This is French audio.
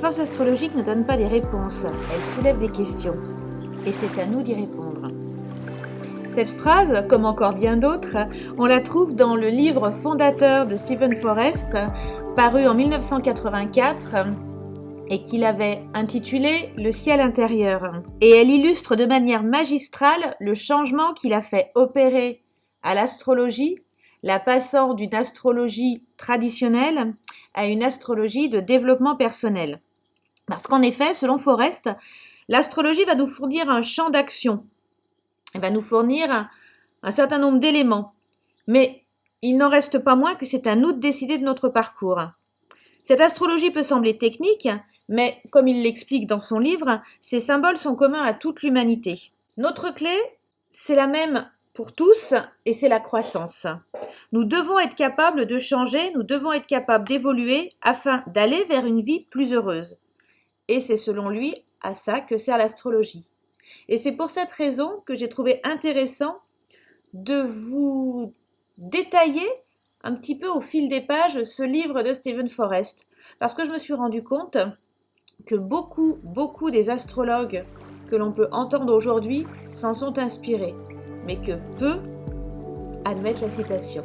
forces astrologiques ne donnent pas des réponses, elles soulèvent des questions. Et c'est à nous d'y répondre. Cette phrase, comme encore bien d'autres, on la trouve dans le livre fondateur de Steven Forrest, paru en 1984, et qu'il avait intitulé « Le ciel intérieur ». Et elle illustre de manière magistrale le changement qu'il a fait opérer à l'astrologie, la passant d'une astrologie traditionnelle à une astrologie de développement personnel. Parce qu'en effet, selon Forrest, l'astrologie va nous fournir un champ d'action, elle va nous fournir un certain nombre d'éléments, mais il n'en reste pas moins que c'est à nous de décider de notre parcours. Cette astrologie peut sembler technique, mais comme il l'explique dans son livre, ces symboles sont communs à toute l'humanité. Notre clé, c'est la même pour tous et c'est la croissance. Nous devons être capables de changer, nous devons être capables d'évoluer afin d'aller vers une vie plus heureuse. Et c'est selon lui à ça que sert l'astrologie. Et c'est pour cette raison que j'ai trouvé intéressant de vous détailler un petit peu au fil des pages ce livre de Steven Forrest. Parce que je me suis rendu compte que beaucoup des astrologues que l'on peut entendre aujourd'hui s'en sont inspirés, mais que peu admettent la citation.